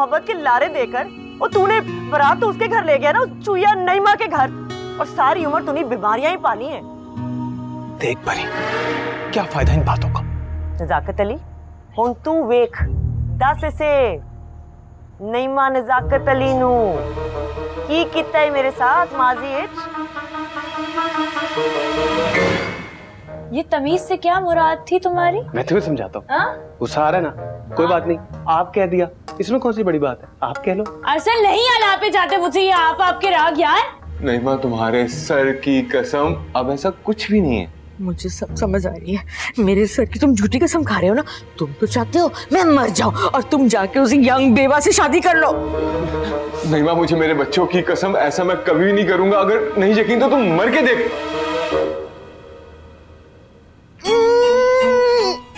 मोहब्बत के लारे देकर और तूने बारात तो उसके घर ले गया ना, उस चुईया नईमा के घर, और सारी उम्र तूने बीमारियां ही पाली हैं। देख परी, क्या फायदा इन बातों का। नजाकत अली, हुन तू वेख, दस इसे नईमा नजाकत अली नू की कीता है मेरे साथ माजी विच। ये तमीज से क्या मुराद थी तुम्हारी? मैं तुम्हें समझाता हूँ। गुस्सा आ रहा है ना, कोई बात नहीं, आप कह दिया, इसमें कौन सी बड़ी बात है, आप कह लो। अरसल नहीं आला पे जाते मुझे ये आप आपके राग यार। नहीं माँ, तुम्हारे सर की कसम, अब ऐसा कुछ भी नहीं है। मुझे सब समझ आ रही है, मेरे सर की तुम झूठी कसम खा रहे हो ना। तुम तो चाहते हो मैं मर जाऊं और तुम जाके उसी यंग बेवा से शादी कर लो। नहीं माँ, मुझे मेरे बच्चों की कसम, ऐसा मैं कभी नहीं करूंगा। अगर नहीं यकीन तो तुम मर के देख।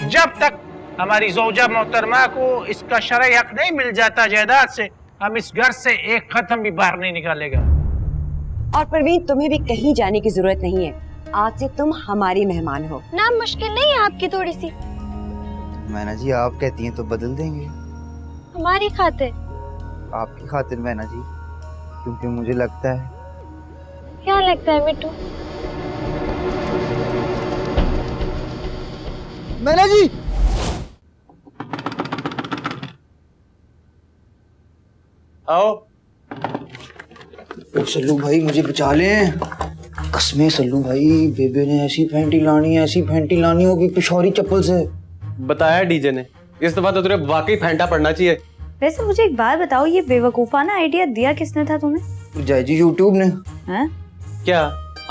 जब तक हमारी ज़ौजा मोहतरमा को इसका शरई हक नहीं मिल जाता जायदाद से, हम इस घर से एक कदम भी बाहर नहीं निकालेगा। और परवीन, तुम्हें भी कहीं जाने की जरूरत नहीं है, आज से तुम हमारी मेहमान हो ना। मुश्किल नहीं है आपकी थोड़ी सी? मैना जी, आप कहती हैं तो बदल देंगे। हमारी खातिर? आपकी खातिर मैना जी, क्योंकि मुझे लगता है। क्या लगता है मिट्टू? मैना जी, आओ। सल्लू भाई मुझे बचा लें, कसमें सल्लू भाई, बेबे ने ऐसी फैंटी लानी है, ऐसी फैंटी लानी होगी पिशौरी चप्पल से। बताया डीजे ने, इस दफा तो तुझे वाकई फैंटा पड़ना चाहिए। वैसे मुझे एक बात बताओ, ये बेवकूफाना आइडिया दिया किसने था तुम्हें? जय जी, यूट्यूब ने। हैं? क्या,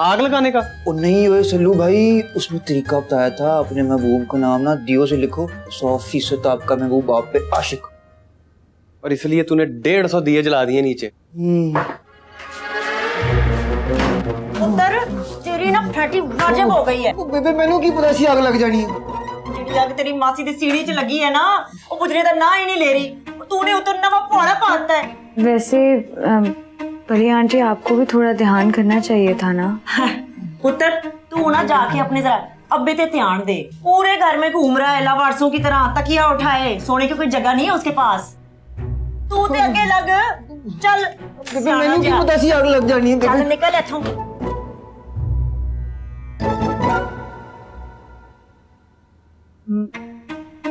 आग लगाने का? और नहीं हुए सल्लू भाई, उसमें तरीका बताया था, अपने महबूब का नाम ना दियो से लिखो, 100% आपका महबूब आप पे आशिक। और इसलिए तूने 150 दिए जला दिए नीचे। पुत्र, तेरी ना फैटी वाजिब हो गई है। बेबे मैनू की पता सी आग लग जानी है। ਜਿਹੜੀ ਅੱਗ ਤੇਰੀ ਮਾਸੀ ਦੀ ਸੀੜੀ 'ਚ ਲੱਗੀ ਹੈ ਨਾ, ਉਹ ਬੁਝਰੇ ਦਾ ਨਾਂ ਹੀ नहीं ले रही। तूने उतरना वो पौड़ा पाता है। वैसे परी आंटी, आपको भी थोड़ा ध्यान करना चाहिए था ना। पुत्र, तू ना जाके अपने जरा अब्बे ते ध्यान दे। पूरे घर में घूम रहा है लावारसों की तरह, तकिया उठाए, सोने की कोई जगह नहीं है उसके पास। तू ते आगे लग, चल। मैनू की पता सी आग लग जानी है। चल निकल इथों।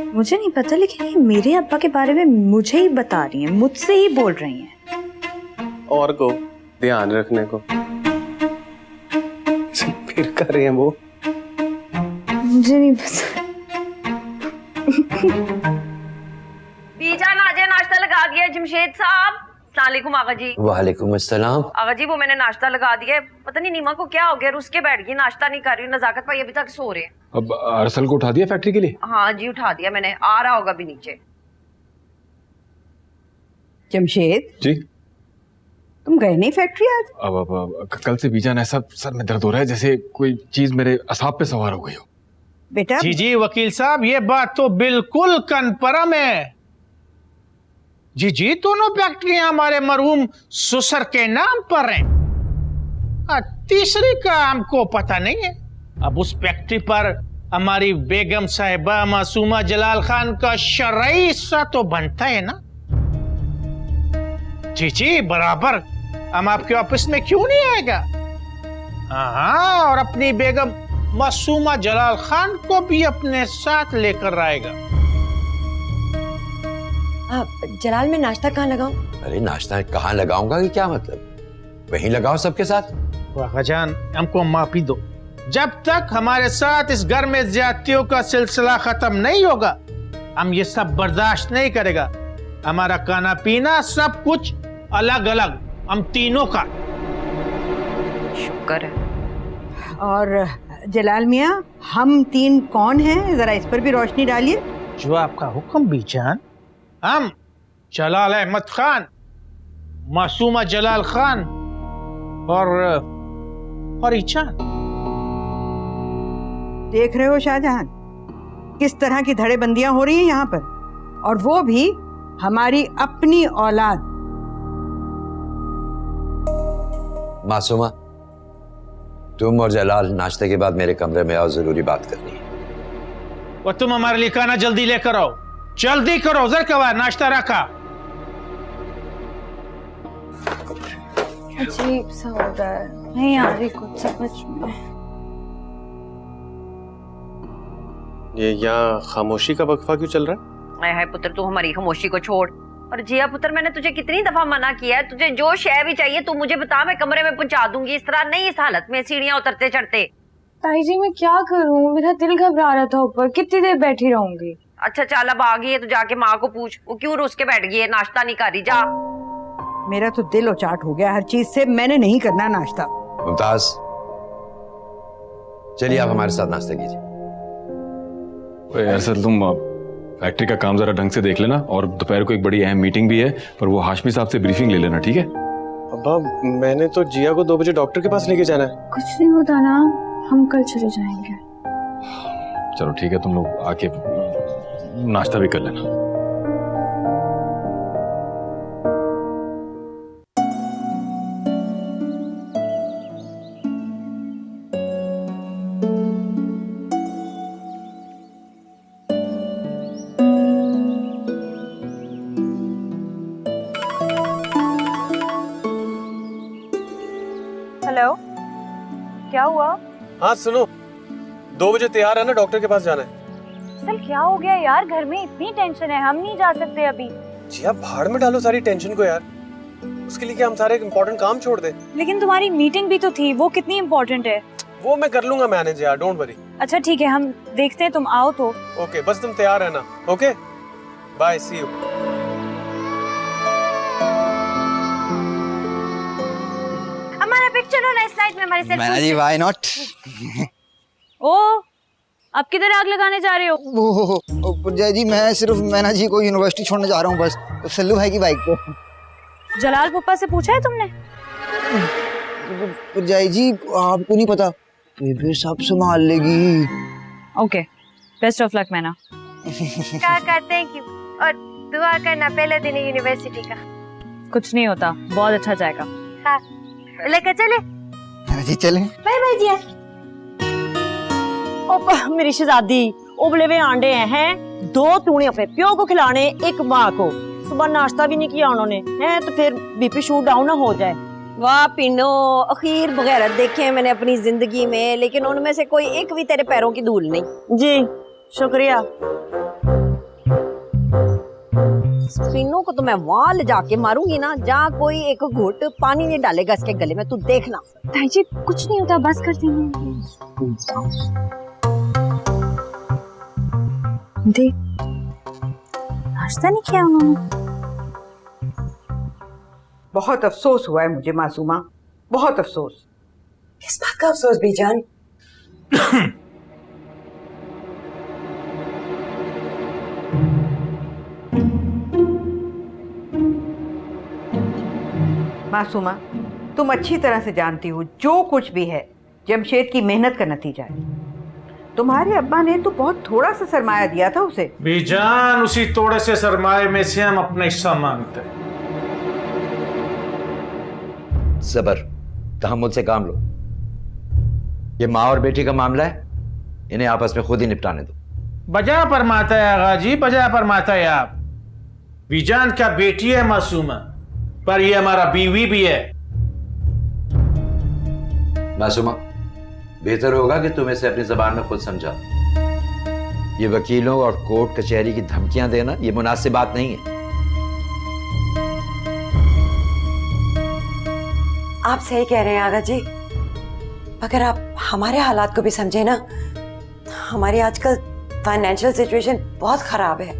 मुझे नहीं पता, लेकिन ये मेरे अब्बा के बारे में मुझे ही बता रही हैं, मुझसे ही बोल रही हैं। और को ध्यान रखने को फिर कर रहे हैं वो। मुझे नहीं पता। बीजान आजे नाश्ता लगा दिया जमशेद साहब। अस्सलामुअलैकुम आगा जी। वालेकुम अस्सलाम। आगा जी, वो मैंने नाश्ता लगा दिया है। पता नहीं नीमा को क्या हो गया, रुस के बैठ गई, नाश्ता नहीं कर रही। नजाकत भाई अभी तक सो रहे हैं। अब अरसल को उठा दिया फैक्ट्री के लिए? हाँ जी, उठा दिया मैंने, आ रहा होगा भी नीचे। जमशेद जी, तुम गए नहीं फैक्ट्री आज? अब कल से बीजान ऐसा सर में दर्द हो रहा है जैसे कोई चीज मेरे असाब पे सवार हो गई हो। बेटा जी जी वकील साहब, ये बात तो बिल्कुल कन्फर्म है। जी जी, दोनों फैक्ट्रियां हमारे मरहूम ससुर के नाम पर हैं। तीसरी का हमको पता नहीं है। अब उस फैक्ट्री पर हमारी बेगम साहिबा मासूमा जलाल खान का शरई हिस्सा तो बनता है ना? जी जी बराबर। हम आपके ऑफिस में क्यों नहीं आएगा? हाँ, और अपनी बेगम मासूमा जलाल खान को भी अपने साथ लेकर आएगा। जलाल, में नाश्ता कहाँ लगाऊं? अरे नाश्ता कहाँ लगाऊंगा कि क्या मतलब, वहीं लगाओ सबके साथ। वाहजान, हमको माफी दो। जब तक हमारे साथ इस घर में ज्यादतियों का सिलसिला खत्म नहीं होगा, हम ये सब बर्दाश्त नहीं करेगा। हमारा खाना पीना सब कुछ अलग अलग, हम तीनों का। शुक्र है। और जलाल मियाँ, हम तीन कौन हैं, जरा इस पर भी रोशनी डालिए। जो आपका हुक्म बीजान। हम जलाल अहमद खान, मासूमा जलाल खान और ईचान। देख रहे हो शाहजहां, किस तरह की धड़ेबंदियां हो रही हैं यहाँ पर, और वो भी हमारी अपनी औलाद। मासूमा, तुम और जलाल नाश्ते के बाद मेरे कमरे में आओ, जरूरी बात करनी है। और तुम हमारे लिए खाना जल्दी लेकर आओ, जल्दी करो। जरकवा नाश्ता रखा। अजीब सा हो रहा है, नहीं आ रही कुछ समझ में। ये यहाँ खामोशी का वक्फा क्यों चल रहा है? हाय हाय पुत्र, तू हमारी खामोशी को छोड़। और जिया पुत्र, मैंने तुझे कितनी दफा मना किया है, तुझे जो शय भी चाहिए तू मुझे बता, मैं कमरे में पहुंचा दूंगी। इस तरह नहीं, इस हालत में सीढ़ियां उतरते चढ़ते। ताई जी मैं क्या करूं, मेरा दिल घबरा रहा था ऊपर, कितनी देर बैठी रहूंगी। अच्छा चल, अब आ गई है तो जाके माँ को पूछ वो क्यों रुस के बैठ गई है, नाश्ता नहीं कर रही। जा। मेरा तो दिल उचाट हो गया हर चीज से। मैंने नहीं करना नाश्ता। मुमताज, चलिए आप हमारे साथ नाश्ता कीजिए। यार सर, तुम फैक्ट्री का काम जरा ढंग से देख लेना, और दोपहर को एक बड़ी अहम मीटिंग भी है, पर वो हाशमी साहब से ब्रीफिंग ले लेना, ठीक है? अब्बा, मैंने तो जिया को 2 बजे डॉक्टर के पास लेके जाना है। कुछ नहीं होता ना, हम कल चले जाएंगे। चलो ठीक है, तुम लोग आके नाश्ता भी कर लेना। हेलो, क्या हुआ? हाँ सुनो, 2 बजे तैयार है ना, डॉक्टर के पास जाना है। सर क्या हो गया यार, घर में इतनी टेंशन है, हम नहीं जा सकते अभी। जिया भाड़ में डालो सारी टेंशन को यार, उसके लिए क्या हम सारे इम्पोर्टेंट काम छोड़ दे? लेकिन तुम्हारी मीटिंग भी तो थी, वो कितनी इम्पोर्टेंट है। वो मैं कर लूंगा मैनेज यार, डोंट वरी। अच्छा ठीक है, हम देखते हैं, तुम आओ तो। ओके, बस तुम तैयार है ना? Okay, bye, see you. हमारा पिक्चर होना इस स्लाइड में हमारे सेल्फी। मैना जी व्हाई नॉट? ओ, आप किधर आग लगाने जा रहे हो? पुरजाई जी, मैं सिर्फ मैना जी को यूनिवर्सिटी छोड़ने जा रहा हूँ, बस सल्लू भाई की बाइक पे। जलाल पप्पा से पूछा है तुमने? पुरजाई जी आपको नहीं पता, बेबे सब संभाल लेगी। ओके, बेस्ट ऑफ लक मैना। काका थैंक यू, और दुआ करना पहले दिन यूनिवर्सिटी का। कुछ नहीं होता, बहुत अच्छा जाएगा। हाँ, लेकर चले। मैना जी चलें? बाय बाय जिया। ओ मेरी शहजादी, उबले हुए अंडे हैं, 2 तूने अपने प्यो को खिलाने, 1 माँ को। सुबह नाश्ता भी नहीं किया उन्होंने, है तो फिर बीपी शूट डाउन ना हो जाए। वाह पिनो, अखीर बगैरत देखे हैं मैंने अपनी जिंदगी में, लेकिन उनमें से कोई एक भी तेरे पैरों की धूल नहीं। जी शुक्रिया। पिनो को तो मैं वहां ले जाके मारूंगी ना, जहाँ कोई एक घूंट पानी नहीं डालेगा इसके गले में, तू देखना। ताई जी कुछ नहीं होता, बस कर देंगे। देख, नाश्ता नहीं किया उन्होंने। बहुत अफसोस हुआ है मुझे मासूमा, बहुत अफसोस। किस बात का अफसोस बीजान? मासूमा, तुम अच्छी तरह से जानती हो जो कुछ भी है जमशेद की मेहनत का नतीजा है। तुम्हारे अब्बा ने तो बहुत थोड़ा सा सरमाया दिया था उसे। बीजान, उसी थोड़े से सरमाए में से हम अपना हिस्सा मांगते हैं। सबर, तहम्मुल से काम लो। ये माँ और बेटी का मामला है, इन्हें आपस में खुद ही निपटाने दो। बजा फरमाता है आगा जी, बजा फरमाता है आप। बीजान क्या बेटी है मासूमा, पर ये हमारा बीवी भी है। मासूमा, बेहतर होगा कि तुम इसे अपनी जबान में खुद समझा। ये वकीलों और कोर्ट कचहरी की धमकियां देना ये मुनासिब बात नहीं है। आप सही कह रहे हैं आगा जी, अगर आप हमारे हालात को भी समझे ना, हमारी आजकल फाइनेंशियल सिचुएशन बहुत खराब है।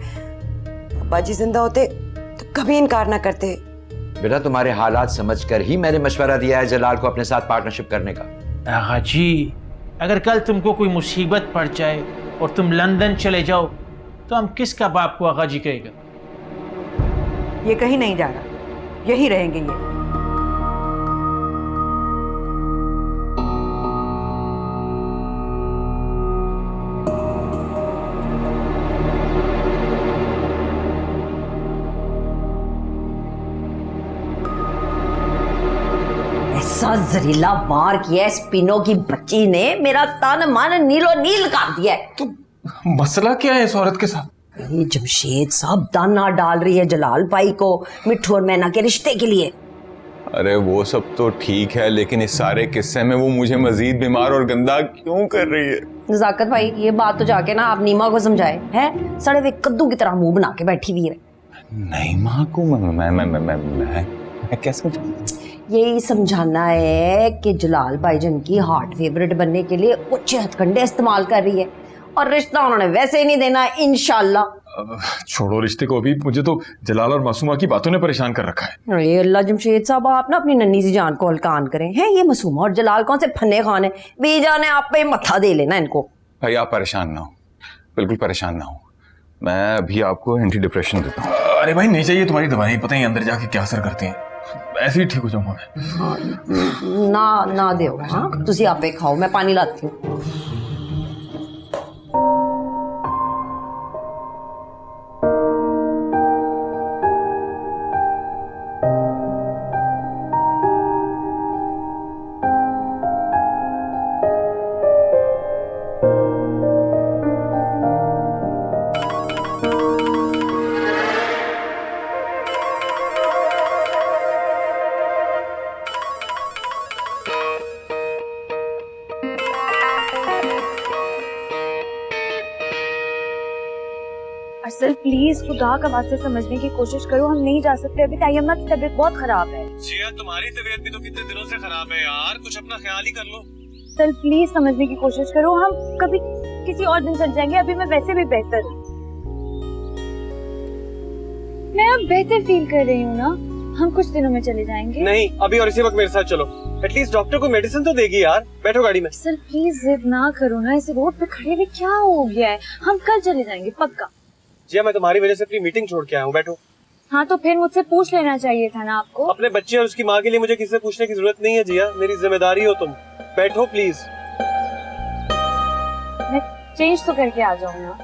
अब्बा जी जिंदा होते तो कभी इनकार ना करते। बेटा, तुम्हारे हालात समझकर ही मैंने मशवरा दिया है जलाल को अपने साथ पार्टनरशिप करने का। आगा जी, अगर कल तुमको कोई मुसीबत पड़ जाए और तुम लंदन चले जाओ तो हम किसका बाप को आगा जी कहेगा? ये कहीं नहीं जा रहा, यही रहेंगे ये। ऐसा जहरीला वार किया है स्पिनो की बच्ची ने, मेरा तन मन नीलो नील कर दिया है। तो मसला क्या है इस औरत के साथ? ये जमशेद साहब दाना डाल रही है जलाल भाई को मिट्ठू और मैना के रिश्ते के लिए। अरे वो सब तो ठीक है, लेकिन इस सारे किस्से में वो मुझे मजीद बीमार और गंदा क्यों कर रही है? नजाकत भाई, ये बात तो जाके ना आप नीमा को समझाए हैं। सड़े हुए कद्दू की तरह मुंह बना के बैठी हुई है। नहीं माँ को मैं कैसे समझाऊं? यही समझाना है कि जलाल भाईजान की हार्ट फेवरेट बनने के लिए ऊंचे हथकंडे इस्तेमाल कर रही है, और रिश्ता उन्होंने वैसे ही नहीं देना इंशाल्लाह। छोड़ो रिश्ते को, अभी मुझे तो जलाल और मासूमा की बातों ने परेशान कर रखा है। अरे अल्लाह जमशेद साहब, आप ना अपनी नन्ही सी जान को हल्कान करें। हैं ये मासूमा और जलाल कौन से फन्ने खान है? बीजा ने आप पे मत्था दे लेना इनको। भाई आप परेशान ना हो, बिल्कुल परेशान ना हो, मैं अभी आपको एंटी डिप्रेशन देता हूँ। अरे भाई नहीं चाहिए तुम्हारी दवाई, पता ही अंदर जाके क्या असर करती है। ऐसे ही ठीक हो जाऊंगा मैं। ना दो। हाँ तुसी आपे खाओ, मैं पानी लाती हूँ। अरसल प्लीज खुदा का वास्ते समझने की कोशिश करो, हम नहीं जा सकते अभी। ताई अम्मा की तबीयत बहुत खराब है। जिया तुम्हारी तबीयत भी तो कितने दिनों से खराब है यार, कुछ अपना ख्याल ही कर लो। अरसल प्लीज समझने की कोशिश करो, हम कभी किसी और दिन चल जाएंगे, अभी मैं वैसे भी बेहतर हूँ। मैं अब बेहतर फील कर रही हूँ ना, हम कुछ दिनों में चले जाएंगे। नहीं अभी और इसी वक्त मेरे साथ चलो, एटलीस्ट डॉक्टर को मेडिसिन तो देगी यार। बैठो गाड़ी में। सर प्लीज जिद ना करो ना, इस रोड पे खड़े हुए क्या हो गया है, हम कल चले जाएंगे पक्का। जिया मैं तुम्हारी वजह से अपनी मीटिंग छोड़ के आया हूँ, बैठो। हाँ तो फिर मुझसे पूछ लेना चाहिए था ना आपको। अपने बच्चे और उसकी माँ के लिए मुझे किसी से पूछने की जरूरत नहीं है जिया, मेरी जिम्मेदारी हो तुम। बैठो प्लीज। मैं चेंज तो करके आ जाऊँ ना।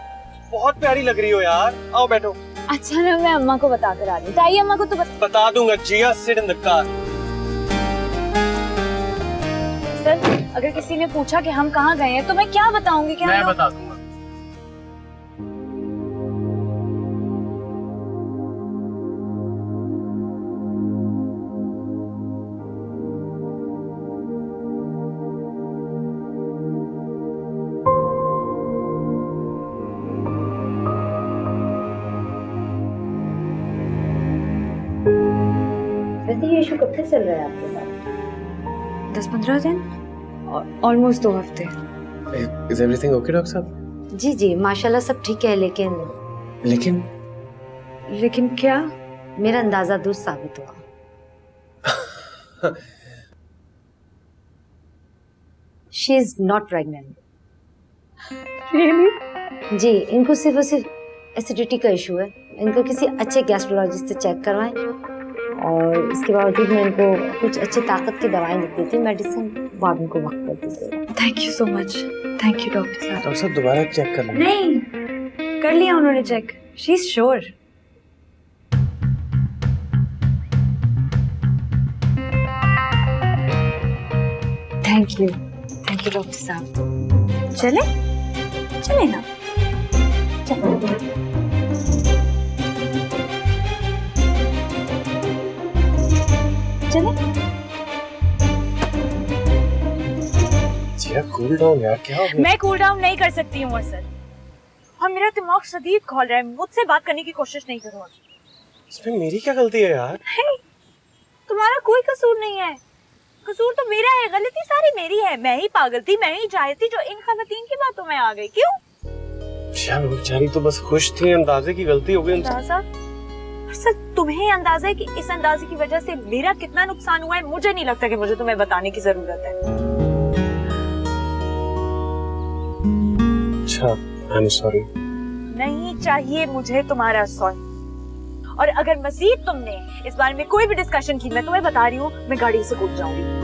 बहुत प्यारी लग रही हो यार, आओ बैठो। अच्छा ना, मैं अम्मा को बता कर आ रही हूँ। ताई अम्मा को तो बता दूंगा। Jiya sit in the car. Sir अगर किसी ने पूछा कि हम कहाँ गए हैं तो मैं क्या बताऊंगी? क्या मैं बता दूंगा। वैसे ये इशू कब से चल रहा है आपके साथ? 10-15 दिन, ऑलमोस्ट 2 हफ्ते। Is everything okay डॉक्टर साहब? जी माशाल्लाह सब ठीक है, लेकिन क्या? मेरा अंदाजा दुरुस्त साबित हुआ। She is not pregnant. Really? जी इनको सिर्फ और सिर्फ एसिडिटी का इशू है। इनको किसी अच्छे गैस्ट्रोलॉजिस्ट से चेक करवाएं, और इसके बावजूद मैं इनको कुछ अच्छी ताकत की दवाएं लिख देती हूँ, मेडिसिन, बाद इनको वक्त कर दीजिएगा। Thank you so much. Thank you doctor साहब। डॉक्टर साहब दोबारा चेक कर लें। नहीं, कर लिया उन्होंने check. She is sure. Thank you doctor साहब। चले ना। चले। जिया कूल डाउन यार, क्या हो गया? मैं कूल डाउन नहीं कर सकती हूँ सर, और मेरा दिमाग शदीद खोल रहा है। मुझसे बात करने की कोशिश नहीं करो। इसमें मेरी क्या गलती है यार? तुम्हारा कोई कसूर नहीं है, कसूर तो मेरा है, गलती सारी मेरी है। मैं ही पागल थी, मैं ही जाहिल थी जो इन खवातीन की बातों में आ गई। क्यों? यार बेचारी तो बस खुश थी, अंदाजे की गलती हो गई उनसे। अंदाजा? सर तुम्हें अंदाजा है कि इस अंदाजे की वजह से मेरा कितना नुकसान हुआ है? मुझे नहीं लगता कि मुझे तुम्हें बताने की जरूरत है। अच्छा, आई एम सॉरी। नहीं चाहिए मुझे तुम्हारा सॉरी, और अगर मजीद तुमने इस बारे में कोई भी डिस्कशन की, मैं तुम्हें बता रही हूँ, मैं गाड़ी से कूद जाऊंगी।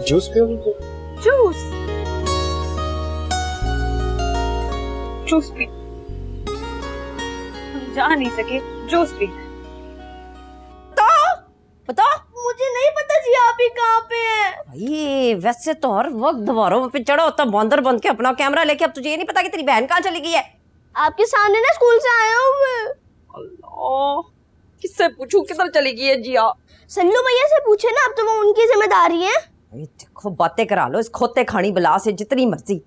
जूस पियोगे? Juice P. हम जा नहीं सके, जूस पी। पता? मुझे नहीं पता जी आप ही कहाँ पे हैं। ये वैसे तो हर वक्त दीवारों पे चढ़ा होता बंदर बन के अपना कैमरा लेके, अब तुझे ये नहीं पता कि तेरी बहन कहाँ चली गई है? आपके सामने ना स्कूल से आया हूँ मैं। अल्लाह, किससे पूछूं किधर चली गई है जिया? सल्लू भैया से पूछे ना, अब तो वो उनकी जिम्मेदारी है। देखो बातें करा लो इस खोते खानी बला से जितनी मर्जी,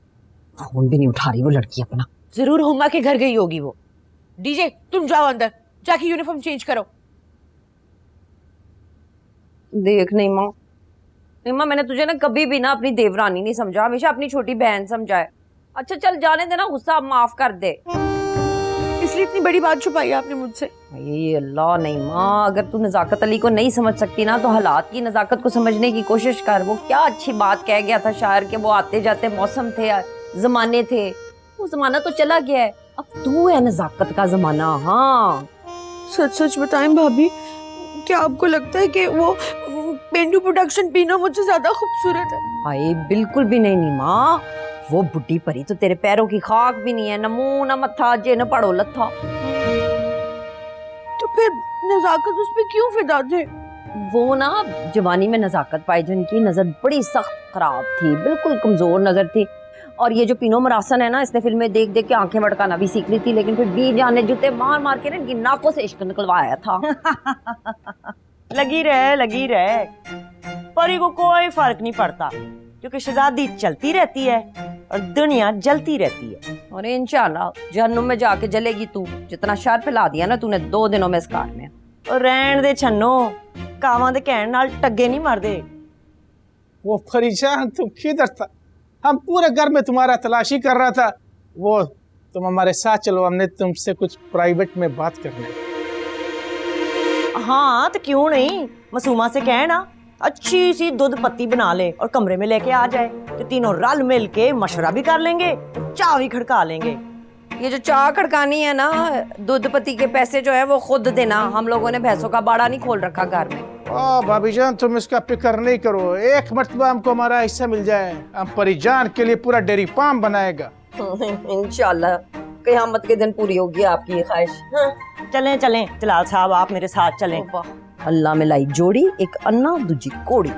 फोन भी नहीं उठा रही वो लड़की अपना। जरूर हुमा के घर गई होगी वो। डीजे तुम जाओ अंदर, जाके यूनिफॉर्म चेंज करो। देख नीमा, मैंने तुझे ना कभी भी ना अपनी देवरानी नहीं समझा, हमेशा अपनी छोटी बहन समझा है। अच्छा चल जाने देना, गुस्सा माफ कर दे। इसलिए इतनी बड़ी बात छुपाई आपने मुझसे। ये अल्लाह नीमा, अगर तू नजाकत अली को नहीं समझ सकती ना तो हालात की नजाकत को समझने की कोशिश कर। वो क्या अच्छी बात कह गया था शायर के, वो आते जाते मौसम थे, जमाने थे, वो जमाना तो चला गया है, अब तू है नजाकत का जमाना। हाँ सच सच बताएं भाभी, क्या आपको लगता है कि वो पेंडू प्रोडक्शन पीना मुझसे ज्यादा खूबसूरत है? हाय बिल्कुल भी नहीं नीमा, वो बुड्ढी परी तो तेरे पैरों की खाक भी नहीं है, न मुंह न मत्था जे न पड़ो लत्था। तो फिर नजाकत उस पे क्यों फिदा थे? वो ना जवानी में नजाकत पाई, जिनकी नजर बड़ी सख्त खराब थी, बिल्कुल कमजोर नजर थी। और ये जो पिनो मरासन है ना, इसने फिल्में देख देख के आंखें मटकाना भी सीख ली थी, लेकिन फिर बी जान ने जूते मार मार के ना इनकी नाकों से इश्क निकलवाया था। लगी रहे, परी को कोई फर्क नहीं पड़ता, क्योंकि शहजादी चलती रहती है और दुनिया जलती रहती है। और इंशाल्लाह जहन्नुम में जाके जलेगी तू, जितना शर फैला दिया ना तूने 2 दिनों में इस कार में। और रहन दे छन्नो, कावां दे कहण नाल टग्गे नहीं मरदे। वो फरीजान तुम किधर था? हम पूरे घर में तुम्हारा तलाशी कर रहा था। वो तुम हमारे साथ चलो, हमने तुमसे कुछ प्राइवेट में बात करनी है। हाँ तो क्यों नहीं, मासूमा से कहना अच्छी सी दूध पत्ती बना ले और कमरे में लेके आ जाए, तो तीनों रल मिल के मशवरा भी कर लेंगे, चाय भी खड़का लेंगे। ये जो चाय खड़कानी है ना, दूध पत्ती के पैसे जो है वो खुद देना, हम लोगों ने भैंसों का बाड़ा नहीं खोल रखा घर में। भाभी जान तुम इसका फिक्र नहीं करो, एक मर्तबा हमको हमारा हिस्सा मिल जाए, हम परिजान के लिए पूरा डेयरी फार्म बनाएगा। इंशाल्लाह क़यामत के दिन पूरी होगी आपकी ये ख्वाहिश। हाँ, चलें जलाल साहब, आप मेरे साथ चलें। अल्लाह में लाई जोड़ी, एक अन्ना दूजी कोड़ी।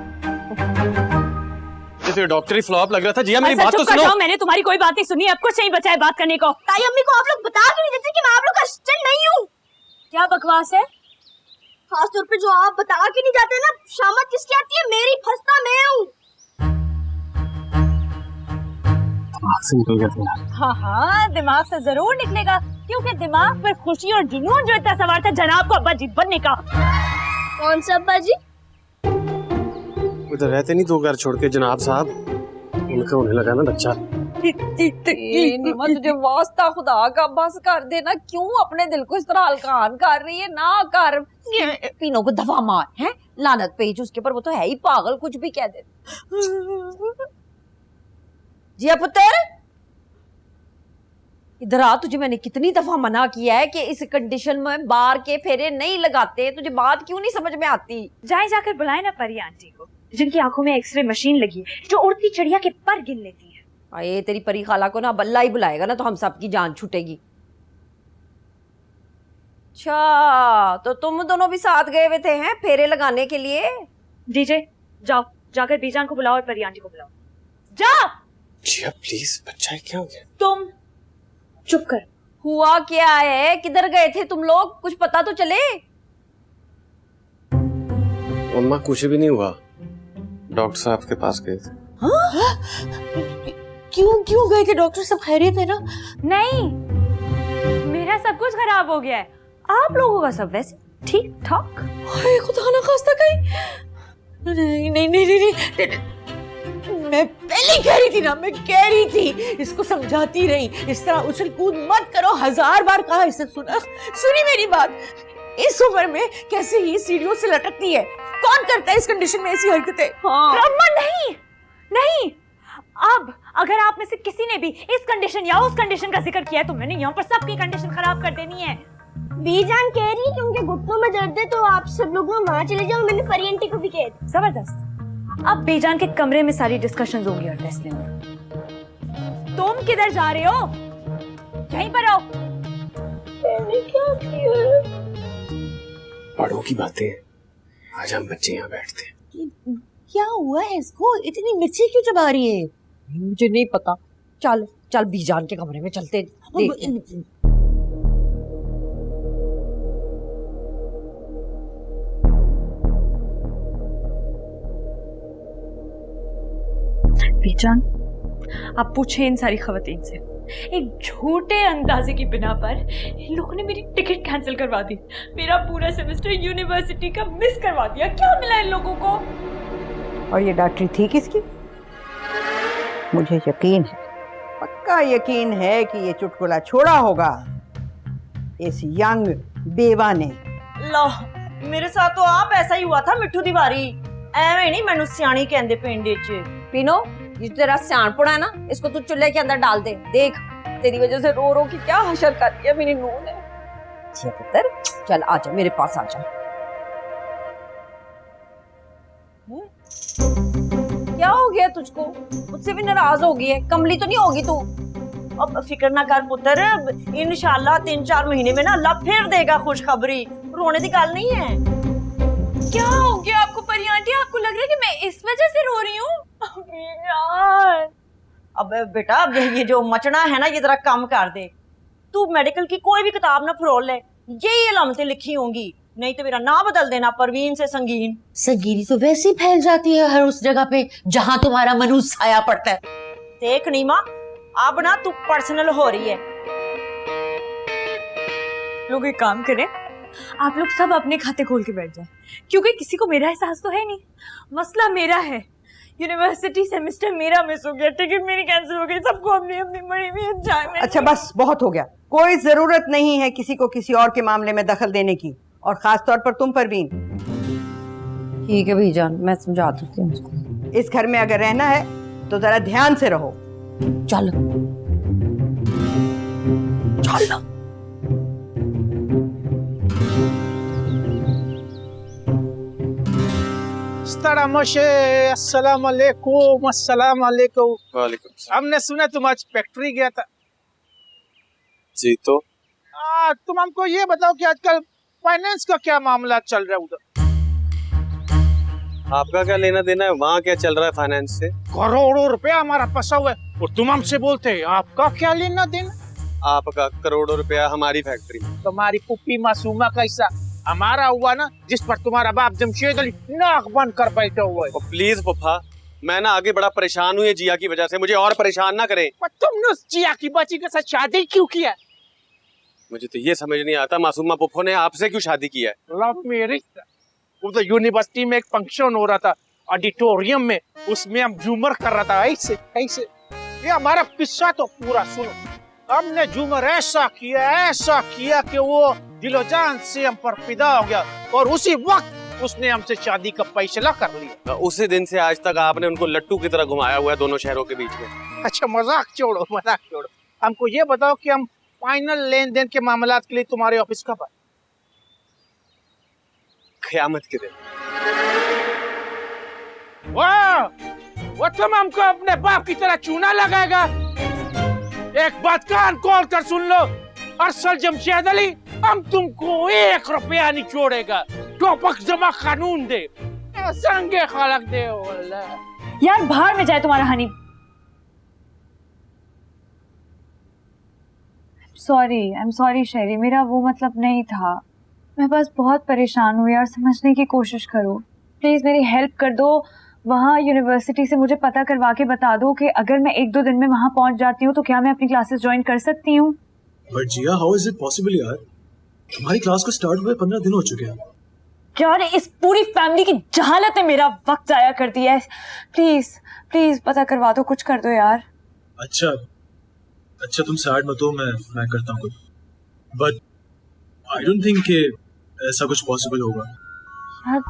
जैसे डॉक्टरी फ्लॉप लग रहा था। जिया मेरी बात तो चुप कर सुनो। जाओ, मैंने तुम्हारी कोई बात नहीं सुनी, अब कुछ नहीं बचा है बात करने को। ताई अम्मी को आप लोग बता क्यों नहीं देते कि मैं आप लोग का असिस्टेंट नहीं हूँ? क्या बकवास है? खास तौर पे जो आप बता के नहीं जाते ना, शामत किसकी आती है? मेरी, फंसता मैं हूँ। हाँ, दिमाग से जरूर निकलेगा, क्योंकि दिमाग पर खुशी और जुनून जो इतना सवार था जनाब को अब्बा जी बनने का। कौन सा अब्बा जी? उधर रहते नहीं 2 घर छोड़ के जनाब साहब, उनका होने लगा ना बच्चा। तुझे वास्ता खुदा का बस कर देना, क्यों अपने दिल को इस तरह हल्कान कर रही है? ना कर, पीनो को दफा मार है, लानत पेज उसके पर, वो तो है ही पागल, कुछ भी कह दे। जिया पुत्र इधर आ, तुझे मैंने कितनी दफा मना किया है कि इस कंडीशन में बाहर के फेरे नहीं लगाते, तुझे बात क्यों नहीं समझ में आती? जाए जाकर बुलाए ना परी आंटी को, जिनकी आंखों में एक्सरे मशीन लगी है, जो उड़ती चिड़िया के पर गिन लेती है। अरे तेरी परी खाला को ना बल्ला ही बुलाएगा ना तो हम सबकी जान छूटेगी। अच्छा तो तुम दोनों भी साथ गए हुए थे हैं फेरे लगाने के लिए? डीजे जाओ, जाकर बीजान को बुलाओ और परी आंटी को बुलाओ, जा। जिया प्लीज, बच्चा है, क्या हो गया? तुम चुप कर। हुआ क्या है? किधर गए थे तुम लोग? कुछ पता तो चले। मम्मा कुछ भी नहीं हुआ, डॉक्टर साहब के पास गए थे। क्यों गए थे? डॉक्टर सब खैरियत है ना? नहीं, मेरा सब कुछ खराब हो गया है, आप लोगों का सब वैसे ठीक ठाक। हाय खुदा ना खास्ता कहीं। नहीं, मैं पहले कह रही थी ना, मैं कह रही थी, इसको समझाती रही, इस तरह उछल कूद मत करो, 1000 बार कहा, इसे सुनी मेरी बात। इस उम्र में कैसे ही सीढ़ियों से लटकती है? कौन करता है इस कंडीशन में ऐसी हरकतें? अम्मा नहीं, अब अगर आप में से किसी ने भी इस कंडीशन या उस कंडीशन का जिक्र किया है तो मैंने यहाँ पर सबकी कंडीशन खराब कर देनी है। बीजान कह रही है कि उनके घुटनों में दर्द है, तो आप सब लोग ना वहाँ चले जाओ, मैंने परी आंटी को भी कह दिया। जबरदस्त। अब बेजान के कमरे में सारी डिस्कशंस होंगी और टेस्ट लेंगे। तुम किधर जा रहे हो? यहीं पर आओ। मैंने क्या किया? बड़ों की बातें, आज हम बच्चे यहाँ बैठते हैं। क्या हुआ है इसको, इतनी मिर्ची क्यों चबा रही है? मुझे नहीं पता। चल चल बीजान के कमरे में चलते देखते हैं। बीजान, आप पूछे इन सारी खवातीन से, एक झूठे अंदाजे की बिना पर इन लोगों ने मेरी टिकट कैंसिल करवा दी, मेरा पूरा सेमेस्टर यूनिवर्सिटी का मिस करवा दिया। क्या मिला इन लोगों को? और ये डॉक्टरी थी किसकी? मुझे यकीन है, पक्का यकीन है कि ये चुटकुला छोड़ा होगा इस यंग बेवा ने। लो, मेरे साथ तो आप ऐसा ही हुआ था मिठू तिवारी। एवें नहीं मैनू सियाणी कहंदे पिंड च। पीनो, ये तेरा सियाणपुड़ा है ना, इसको तू चूल्हे के अंदर डाल दे। देख तेरी वजह से रो रो की क्या हशर कर दिया मेरी नूह ने। पुत्र चल आजा मेरे पास आजा। क्या हो गया तुझको? मुझसे भी नाराज हो गई है? कमली तो नहीं होगी तू? अब फिक्र ना कर पुत्र, इंशाल्लाह 3-4 महीने में ना अल्लाह फिर देगा खुशखबरी। रोने की गल नहीं है। क्या हो गया आपको परी आंटी? आपको लग रहा है कि मैं इस वजह से रो रही हूँ? यार अब बेटा ये जो मचना है ना, ये जरा कम कर दे। तू मेडिकल की कोई भी किताब ना फरोल ले, यही अलामतें लिखी होंगी, नहीं तो मेरा नाम बदल देना परवीन से संगीन। संगीनी तो वैसे ही फैल जाती है हर उस जगह पे जहां तुम्हारा मनु साया पड़ता है। देख नीमा, अब ना तू पर्सनल हो रही है। लोग एक काम करें, आप लोग सब अपने खाते खोल के बैठ जाएं, क्योंकि किसी को मेरा एहसास तो है नहीं। मसला मेरा है, यूनिवर्सिटी सेमेस्टर मेरा मिस हो गया, टिकट मेरी कैंसिल हो गई, सबको अपनी अपनी मरी हुई एंजॉयमेंट। अच्छा बस बहुत हो गया, कोई जरूरत नहीं है किसी को किसी और के मामले में दखल देने की, और खास तौर पर तुम परवीन। ठीक है भईजान, मैं समझाती हूँ उसको। इस घर में अगर रहना है तो जरा ध्यान से रहो। चल चल। अस्सलाम वालेकुम। अस्सलाम वालेकुम। वालेकुम। हमने सुना तुम आज फैक्ट्री गया था। जी तो तुम हमको ये बताओ कि आजकल फाइनेंस का क्या मामला चल रहा है उधर? आपका क्या लेना देना है, वहाँ क्या चल रहा है फाइनेंस से? करोड़ों रुपया हमारा फंसा हुआ है और तुम हमसे बोलते हैं आपका क्या लेना देना? आपका करोड़ों रुपया हमारी फैक्ट्री में। तुम्हारी पुप्पी मासूमा का हिस्सा हमारा हुआ ना, जिस पर तुम्हारा बाप जमशेद अली नाक बंद कर बैठे हुए। प्लीज पप्पा, मैं ना आगे बड़ा परेशान हूँ ये जिया की वजह से, मुझे और परेशान ना करें। पर तुमने उस जिया की बच्ची के साथ शादी क्यों किया? मुझे तो ये समझ नहीं आता मासूमा पुप्पो ने आपसे क्यों शादी किया है? Love marriage. उधर यूनिवर्सिटी में एक फंक्शन हो रहा था ऑडिटोरियम में, उसमें हम झूमर कर रहा था ऐसे ऐसे। ये हमारा किस्सा तो पूरा सुनो। हमने झूमर ऐसा किया कि वो दिलो जान से हम पर फिदा हो गया और उसी वक्त उसने हमसे शादी का फैसला कर लिया। उसी दिन से आज तक आपने उनको लट्टू की तरह घुमाया हुआ है दोनों शहरों के बीच में। अच्छा मजाक छोड़ो। हमको ये बताओ कि हम फाइनल लेन देन के मामलात के लिए तुम्हारे ऑफिस कब आए? क़यामत के दिन। वाह, वो तुम हमको अपने बाप की तरह चूना लगाएगा? एक बात कान खोल कर सुन लो, अरसल जमशेद अली हम तुमको 1 रुपया नहीं छोड़ेगा। टोपक जमा कानून दे, संगे खालक दे। यार बाहर में जाए तुम्हारा हनी। आई एम सॉरी शेरी, मेरा वो मतलब नहीं था। मैं बस बहुत परेशान हूँ यार, समझने की कोशिश करो प्लीज, मेरी हेल्प कर दो। वहाँ यूनिवर्सिटी से मुझे पता करवा के बता दो कि अगर मैं 1-2 दिन में वहाँ पहुँच जाती हूँ तो क्या मैं अपनी क्लासेस ज्वाइन कर सकती हूँ? But Jiya, how is it possible यार? तुम्हारी क्लास को स्टार्ट हुए 15 दिन हो चुके हैं। यार इस पूरी फैमिली की जहालत ने मेरा वक्त जाया कर दिया है। प्लीज प्लीज पता करवा दो, कुछ कर दो यार। अच्छा तुम सैड मत हो, मैं करता हूँ कुछ, बट आई डोंट थिंक कि ऐसा कुछ पॉसिबल होगा। यार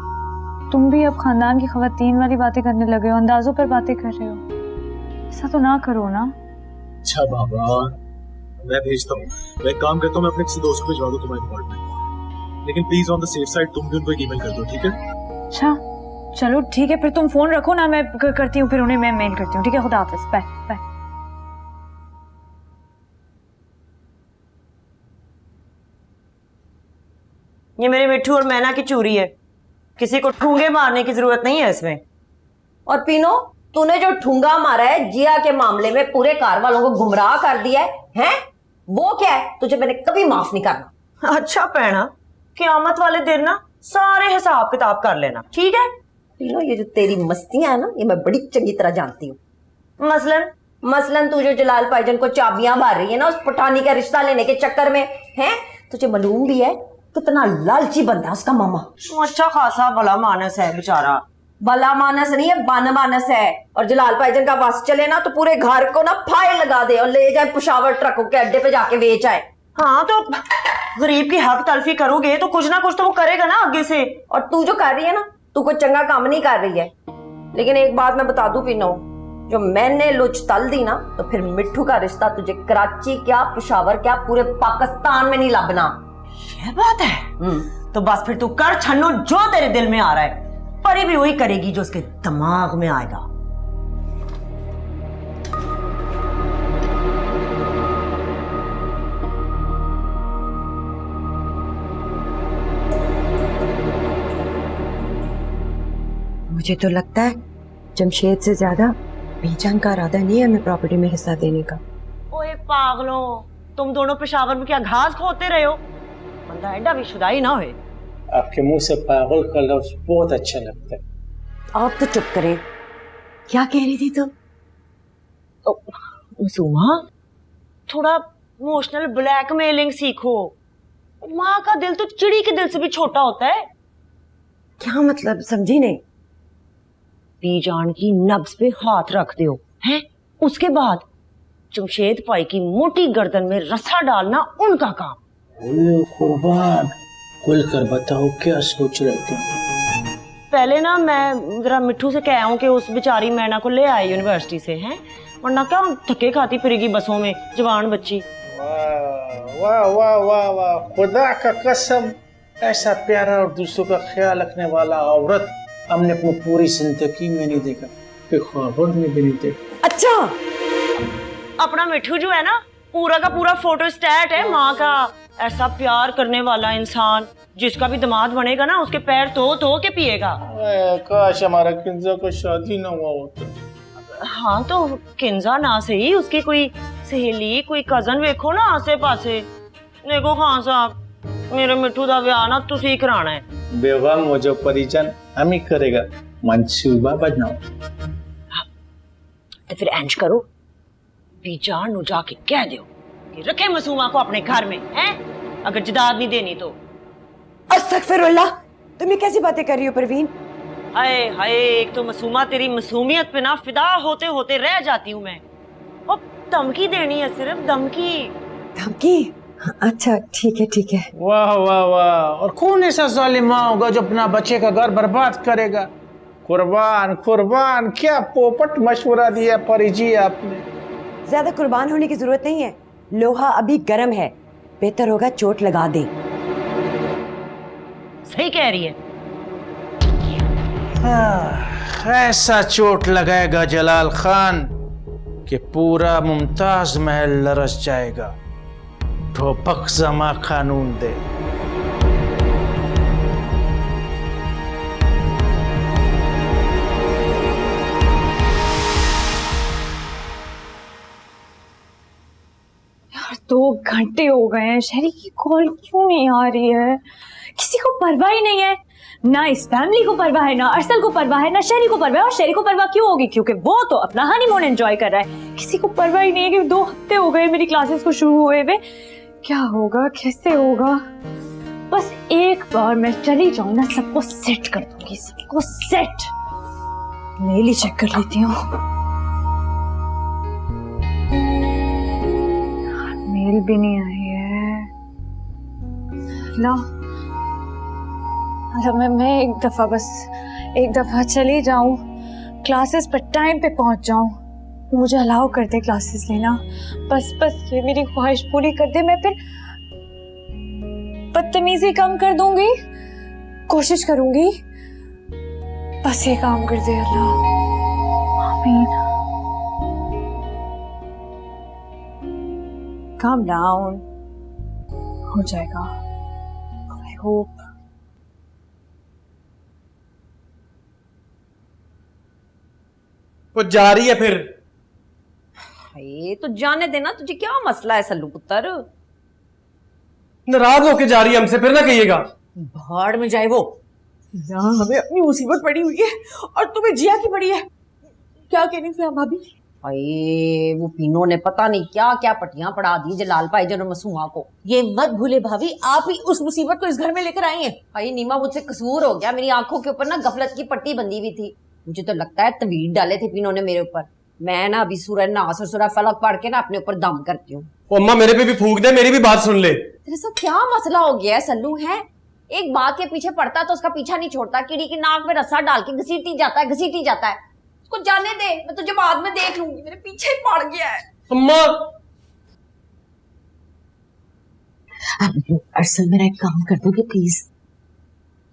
तुम भी अब खानदान की खवातीन वाली बातें करने लगे हो, अंदाजों पर बातें कर रहे हो, ऐसा तो ना करो ना। अच्छा बाबा, मैं भेजता हूँ। मैं एक काम करता हूँ, मैं अपने किसी दोस्त को भिजवा दूँ तुम्हारे डिपार्टमेंट, लेकिन please on the safe side तुम भी उनको एक ईमेल कर दो, ठीक है? अच्छा चलो ठीक है, फिर तुम फोन रखो ना, मैं करती हूँ, फिर उन्हें मैं मेल करती हूँ, ठीक है? खुदा हाफिज, बाय बाय। ये मेरे मिट्ठू और मैना की चूरी है, किसी को ठूंगे मारने की जरूरत नहीं है इसमें। और पीनो, तूने जो ठुंगा मारा है जिया के मामले में पूरे कार वालों को गुमराह कर दिया है? वो क्या है? तुझे मैंने कभी माफ नहीं करना। अच्छा पैना, क़यामत वाले दिन ना सारे हिसाब किताब कर लेना, ठीक है? पीनो, ये जो तेरी मस्तियां है ना, ये मैं बड़ी चंगी तरह जानती हूँ। मसलन तू जो जलाल भाईजान को चाबियां मार रही है ना उस पठानी का रिश्ता लेने के चक्कर में, है? तुझे मालूम भी है कितना लालची बंदा है उसका मामा। अच्छा खासा भला मानस है बेचारा। भला मानस नहीं है, बन मानस है। और जलाल भाईजान का वास चले ना तो पूरे घर को ना फाइल लगा दे और ले जाए पेशावर ट्रकों के अड्डे पे जाके बेच आए। हाँ, तो गरीब की हक तलफी करोगे तो कुछ ना कुछ तो वो करेगा ना आगे से। और तू जो कर रही है ना, तू कोई चंगा काम नहीं कर रही है। लेकिन एक बात मैं बता दूं पीनो, जो मैंने लुच तल दी ना तो फिर मिट्ठू का रिश्ता तुझे कराची क्या, पेशावर क्या, पूरे पाकिस्तान में नहीं लबना। ये बात है? तो बस फिर तू कर छन्नू जो तेरे दिल में आ रहा है। परी भी वही करेगी जो उसके दिमाग में आएगा। मुझे तो लगता है जमशेद से ज्यादा बीजान का इरादा नहीं है हमें प्रॉपर्टी में हिस्सा देने का। ओए पागलों, तुम दोनों पेशावर में क्या घास खोते रहे हो? बंदा एडा भी शुदाई ना होए। आपके मुंह से पागल का लफ्ज बहुत अच्छा लगता है। आप तो चुप करें। क्या कह रही थी तुम? सुमा, थोड़ा इमोशनल ब्लैकमेलिंग सीखो। माँ का दिल तो चिड़ी के दिल से भी छोटा होता है। क्या मतलब? समझी नहीं। बीजान की नब्ज पे हाथ रख दो, हैं? उसके बाद जमशेद भाई की मोटी गर्दन में रस्सा डालना उनका काम। कुर्बान, खुलकर बताओ क्या सोच रहे थे? पहले ना मैं जरा मिट्ठू से कह आऊं कि उस बेचारी मैना को ले आए यूनिवर्सिटी से, हैं? वरना क्या धक्के खाती फिरेगी बसों में जवान बच्ची। वाह वाह वाह वाह वाह, खुदा का कसम, ऐसा प्यारा और दूसरों का ख्याल रखने वाला औरत हमने अपनी पूरी जिंदगी में नहीं देखा, ख्वाबों में भी नहीं देखा। अच्छा, अपना मिट्ठू जो है ना, पूरा का पूरा फोटो स्टैट है माँ का। ऐसा प्यार करने वाला इंसान जिसका भी दामाद बनेगा ना उसके पैर धो के पिएगा। काश हमारा किंजा को शादी ना हुआ होता। हाँ, तो किंजा ना सही, उसकी कोई सहेली, कोई कजन वेखो ना आसे पासे। देखो खान साहब, मेरे मिट्ठू दा ब्याह ना तुसी कराना है। बेगम वो जो परिजन हम ही करेगा, मंसूबा बनाओ। तो फिर इंज करो, बीजान नु जाके कह दो कि रखे मसूमा को अपने घर में, हैं? अगर जदाद नहीं देनी तो। अस्तगफिरुल्लाह, तुम ये कैसी बातें कर रही हो परवीन? हाय हाय, एक तो मसूमा तेरी मसूमियत पे ना फिदा होते होते रह जाती हूँ मैं। अब धमकी देनी है, सिर्फ धमकी। धमकी? अच्छा ठीक है ठीक है। वाह वाह वाह, और कौन ऐसा जालिमा होगा जो अपना बच्चे का घर बर्बाद करेगा? कुर्बान कुर्बान, क्या पोपट मशवरा दिया परी जी आपने। ज्यादा कुर्बान होने की जरूरत नहीं है, लोहा अभी गर्म है, बेहतर होगा चोट लगा दे। सही कह रही है। ऐसा चोट लगाएगा जलाल खान कि पूरा मुमताज महल लरस जाएगा। ठोपक जमा कानून दे। यार 2 घंटे हो गए हैं, शहरी की कॉल क्यों नहीं आ रही है? किसी को परवाह ही नहीं है, ना इस फैमिली को परवाह है, ना अरसल को परवाह है, ना शहरी को परवाह है। और शहरी को परवाह क्यों होगी? क्योंकि वो तो अपना हनीमून एंजॉय कर रहा है। किसी को परवाह ही नहीं है कि 2 हफ्ते हो गए मेरी क्लासेस को शुरू हुए हुए। क्या होगा, कैसे होगा? बस एक बार मैं चली जाऊं ना, सबको सेट कर दूंगी, सबको सेट। मेल ही चेक कर लेती हूँ। मेल भी नहीं आई है। ला, मैं एक दफा चली जाऊं, क्लासेस पर टाइम पे पहुंच जाऊं, मुझे अलाउ कर दे क्लासेस लेना। बस ये मेरी ख्वाहिश पूरी कर दे, मैं फिर बदतमीजी कम कर दूंगी, कोशिश करूंगी। बस ये काम कर दे अल्लाह, आमीन। काम डाउन, हो जाएगा, आई होप। वो जा रही है फिर। ये तो जाने देना, तुझे क्या मसला है सल्लू पुत्र? नाराज होके जा रही है हमसे, फिर ना कहिएगा। भाड़ में जाए वो। यहाँ हमें अपनी मुसीबत पड़ी हुई है और तुम्हें जिया की पड़ी है। क्या कहनी थी भाभी? अरे वो पीनो ने पता नहीं क्या क्या पट्टियां पड़ा दी जलाल भाईजान और मसूमा को। ये मत भूले भाभी, आप ही उस मुसीबत को इस घर में लेकर आई हैं। भाई नीमा, मुझसे कसूर हो गया, मेरी आंखों के ऊपर ना गफलत की पट्टी बंधी हुई थी। मुझे तो लगता है तवीर डाले थे पीनो ने मेरे ऊपर। मैं ना अभी सूरह नास और सूरह फलक पढ़ के ना अपने ऊपर दम करती हूँ। अम्मा मेरे पे भी फूंक दे, मेरी भी बात सुन ले। तेरे साथ क्या मसला हो गया है सल्लू? है एक बात के पीछे पड़ता तो उसका पीछा नहीं छोड़ता, कीड़ी की नाक में रस्सा डाल के घसीटी जाता है। उसको जाने दे, मैं तुझे बाद में देख लूंगी। मेरे पीछे ही पड़ गया है। अम्मा अरसल मेरा एक काम कर दोगे प्लीज?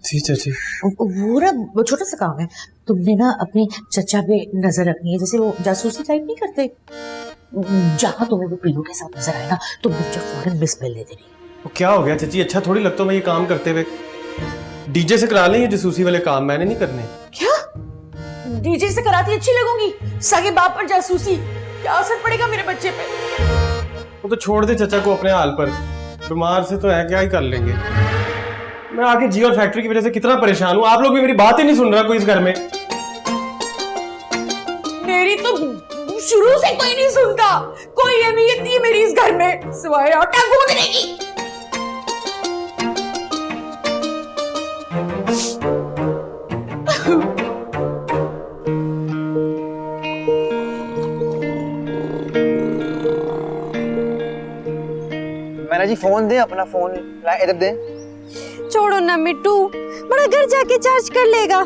जी चाची। वो ना छोटा सा काम है, तुमने ना अपने चचा पे नजर रखनी है। जैसे वो जासूसी टाइप नहीं करते, जहां तुम्हें वो पीनू के साथ नजर आए ना तो मुझे फौरन मिस मिल दे देनी। वो क्या हो गया चाची? अच्छा थोड़ी लगता मैं ये काम करते हुए। डीजे से करा लें ये जासूसी वाले काम, मैंने नहीं करने। क्या डीजे से कराती अच्छी लगूंगी? सगे बाप पर जासूसी, क्या असर पड़ेगा मेरे बच्चे पे? वो तो छोड़ दे चचा को अपने हाल पर, बीमार से तो है, क्या ही कर लेंगे। मैं आके जी और फैक्ट्री की वजह से कितना परेशान हूँ। आप लोग भी मेरी बात ही नहीं सुन रहा कोई इस घर में। मेरी तो शुरू से कोई नहीं सुनता। कोई अहमियत नहीं है मेरी इस घर में सिवाय आटा गूंदने की। मैंने जी फोन दे, अपना फोन इधर दे। छोड़ो ना मिट्टू, बड़ा घर जाके चार्ज कर लेगा।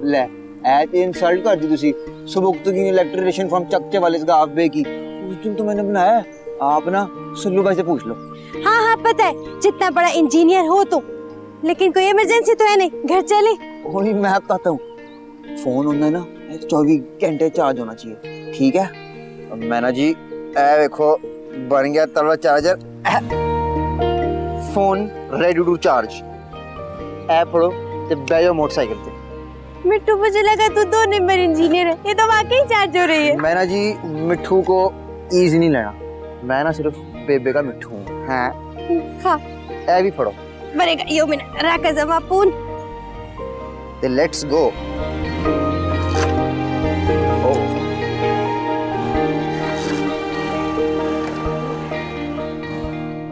ले ऐ इंसल्ट कर दी तुसी। सुबह तो की इलेक्ट्रिशियन फ्रॉम चक्के वाले से आप बे की उस दिन तो मैंने बनाया। आप ना सुल्लू भाई से पूछ लो। हाँ हाँ पता है, जितना बड़ा इंजीनियर हो तो, लेकिन कोई इमरजेंसी तो है नहीं, घर चले। वही मैं बताता हूँ, फोन होना ना 24 घंटे चार्ज होना चाहिए, ठीक है? अब मैंने जी ऐ देखो बन गया तलवा charger, phone ready to charge. ऐ पढ़ो ते बैठो मोटरसाइकिल पे। मिट्टू मुझे लगा तू 2 नंबर इंजीनियर है, ये तो वाकई चार्ज हो रही है। मैं ना जी मिट्ठू को इजी नहीं लेना, मैं ना सिर्फ बेबे का मिट्ठू हूँ। हाँ हाँ ऐ भी पढ़ो। बरेगा यो मिनट राका जमा पून ते लेट्स गो।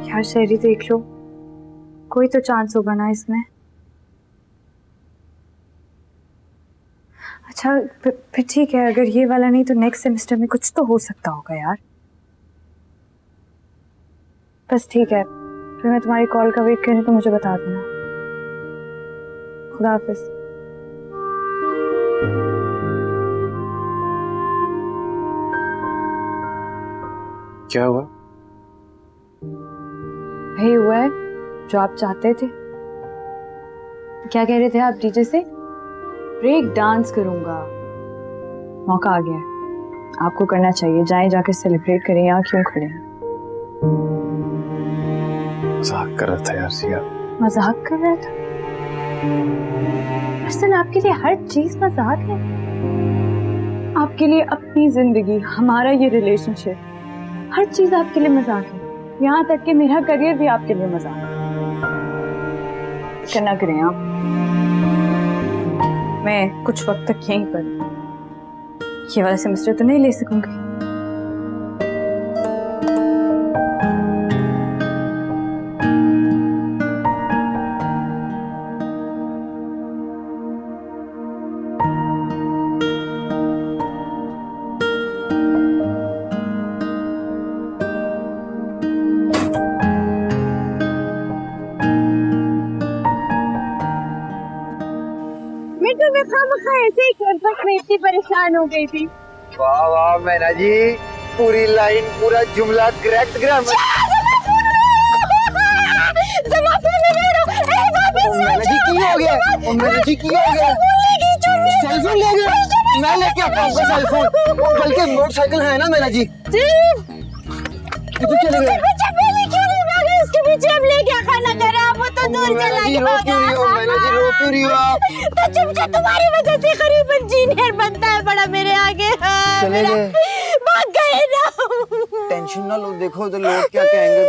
यार शेरी देख लो, कोई तो चांस होगा ना इसमें। अच्छा फिर ठीक है, अगर ये वाला नहीं तो नेक्स्ट सेमेस्टर में कुछ तो हो सकता होगा यार। बस ठीक है, फिर मैं तुम्हारी कॉल का वेट करूँ तो मुझे बता देना। खुदा हाफिज। क्या हुआ? वही हुआ है जो आप चाहते थे। क्या कह रहे थे आप डीजे से? ब्रेक डांस करूंगा। मौका आ गया है, आपको करना चाहिए। जाएं जाकर सेलिब्रेट करें, यहाँ क्यों खड़े हैं? मजाक कर रहा था यार सिया। मजाक कर रहा था? असल आपके लिए हर चीज मजाक है। आपके लिए अपनी जिंदगी, हमारा ये रिलेशनशिप, हर चीज आपके लिए मजाक है। यहाँ तक कि मेरा करियर भी आपके लिए मजाक है। करना करें आप, मैं कुछ वक्त तक यहीं पर, ये वाला सेमेस्टर तो नहीं ले सकूंगी। मिट्टू मैं खामखा ऐसे ही कैंपस में इतनी परेशान हो गई थी। वाह वाह मैना जी, पूरी लाइन पूरा जुमला करेक्ट ग्रामर। मैना जी की हो गया? मैना जी की हो गया? सेलफोन ले गया? मैं लेके आता हूँ सेलफोन, बल्कि मोटरसाइकिल है ना मैना जी। किधर चले गए? उसके पीछे अब ले क्या खाना करा, वो तो दूर चला मैना जी रो क्यों रही हो? मैना जी रो क्यों रही हो आप? बच्चे मुझे तुम्हारी वजह से गरीब इंजीनियर बनता है बड़ा मेरे आगे। चले गए? भाग गए ना। टेंशन ना लो, देखो तो लोग क्या कहेंगे,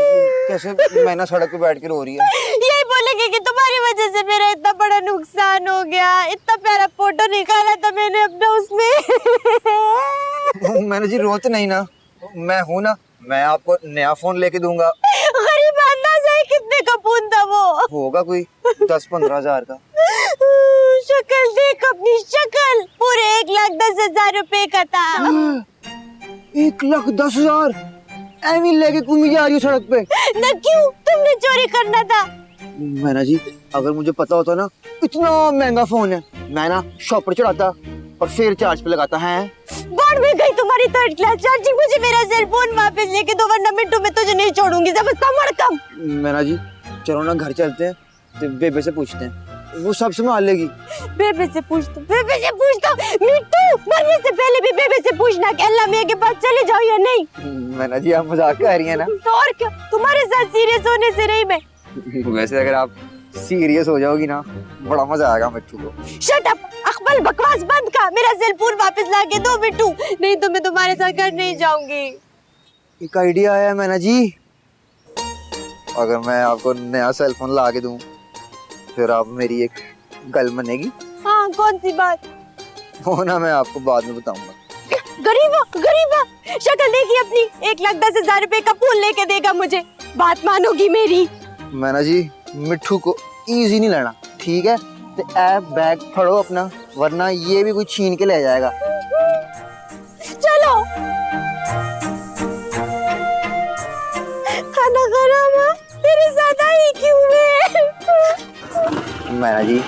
कैसे मैना सड़क पे बैठ के रो रही है। यही बोलेंगे कि तुम्हारी वजह से मेरा इतना बड़ा नुकसान हो गया। इतना प्यारा फोटो निकाला था मैंने अपना उसमें। मैना जी रोते नहीं ना, मैं हूँ ना, मैं आपको नया फोन लेके दूंगा। गरीब अंदाजा है कितने का फोन था वो? होगा कोई 10-15 हजार का। शक्ल देख अपनी शक्ल, पूरे 1,10,000 रुपए का था। 1,10,000 ऐवी लेके घूमी जा रही हो सड़क पे? ना क्यों, तुमने चोरी करना था। मैना जी अगर मुझे पता होता ना इतना महंगा फोन है, मैं ना शॉप पर चढ़ाता और फिर चार्ज पे लगाता है। बढ़ भी गई तुम्हारी थर्ड क्लास चार्जिंग। मुझे मेरा सेल फोन वापस लेके दो वरना मिनटों में तुझे नहीं छोड़ूंगी। कम। मैना जी चलो ना घर चलते हैं, तो बेबे से पूछते हैं, वो सब संभाल लेगी। बेबे से पूछ दो, बेबे से पूछ दो। मिट्टू मरने से पहले भी बेबे से पूछना कि अल्लाह मियां के पास चले जाओ या नहीं। मैना जी आप मजाक कर रही है ना? तो और क्या, तुम्हारे साथ सीरियस होने से रही मैं। वैसे अगर आप सीरियस हो जाओगी ना बड़ा मजा आएगा मिट्टू को। शट अप, अकबल बकवास बंद कर। मेरा सेल फोन वापस ला के दो मिट्टू, नहीं तो मैं तुम्हारे साथ घर नहीं जाऊंगी। एक आइडिया आया मैना जी, अगर मैं आपको नया सेल फोन ला के दूं फिर आप मेरी एक गल मानेगी? हाँ कौन सी बात? वो ना मैं आपको बाद में बताऊंगा। गरीबा शक्ल देखी अपनी, 1,10,000 रुपए का फोन लेके देगा मुझे, बात मानोगी मेरी? मैना जी मिट्टू को इजी नहीं लेना, ठीक है? तो ऐप बैग फड़ो अपना, वरना ये भी कोई छीन के ले जाएगा। चलो खाना खराब है, तेरे साथ आई क्यों मैं? मैना जी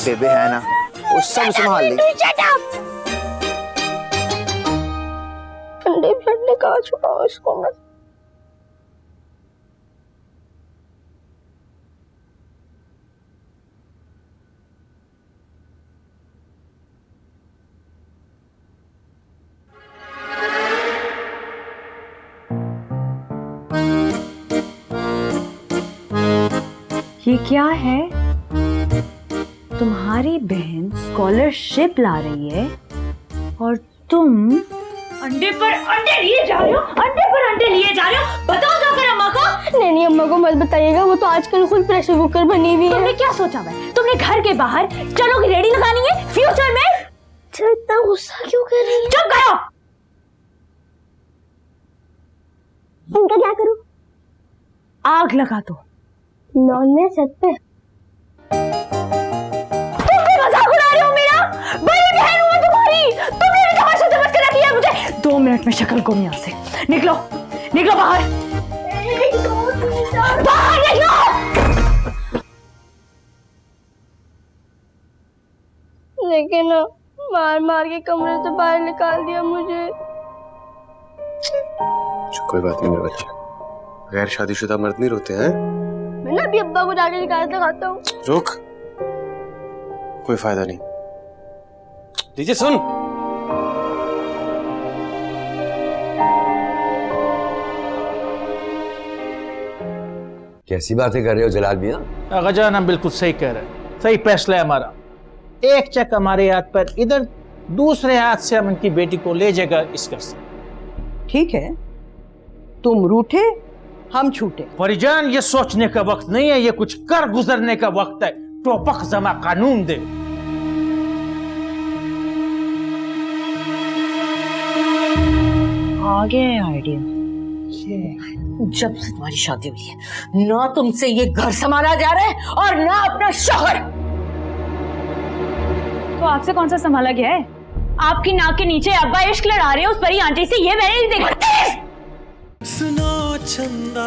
बेबे है ना, वो सब संभाल लेगी। ठंडे ठंडे कहाँ छुपाऊं इसको मैं? ये क्या है? तुम्हारी बहन स्कॉलरशिप ला रही है और तुम अंडे पर अंडे लिए जा रहे हो, अंडे पर अंडे लिए जा रहे हो। बताओ जाकर अम्मा को। नहीं अम्मा को मत बताइएगा, वो तो आजकल खुद प्रेशर कुकर बनी हुई है। तुमने क्या सोचा है? तुमने घर के बाहर चलो की रेडी लगानी है फ्यूचर में? इतना गुस्सा क्यों कर रही है? चुप करो। उनका क्या करूं? आग लगा दो। लॉन में छत पे। तुम भी मजाक उड़ा रहे हो मेरा? बड़ी बहन हूँ तुम्हारी, तुमने भी तमाशा समझ कर रख लिया मुझे। 2 मिनट में शक्ल गुम यहाँ से। निकलो निकलो बाहर, बाहर निकलो। लेकिन मार मार के कमरे से बाहर निकाल दिया मुझे। कोई बात नहीं मेरे बच्चे, गैर शादीशुदा मर्द नहीं रोते हैं। मैं ना अभी अब्बा को जाके निकाल दिखाता हूँ। रुक, कोई फायदा नहीं। दीजिए सुन, कैसी बातें कर रहे हो जलाल मियां? आगा जान हम बिल्कुल सही कह रहे हैं, सही फैसला है हमारा। एक चक हमारे हाथ पर इधर, दूसरे हाथ से हम इनकी बेटी को ले जाएगा इस घर से। ठीक है, तुम रूठे हम छूटे। परिजान ये सोचने का वक्त नहीं है, ये कुछ कर गुजरने का वक्त है। टोपक जमा कानून दे। आ गया आइडिया। जब से तुम्हारी शादी हुई है ना तुमसे ये घर संभाला जा रहा है और ना अपना शोहर। तो आपसे कौन सा संभाला गया है? आपकी नाक के नीचे अब्बा इश्क लड़ा रहे हो उस परी आंटी से, ये मैंने नहीं देखा। सुनो चंदा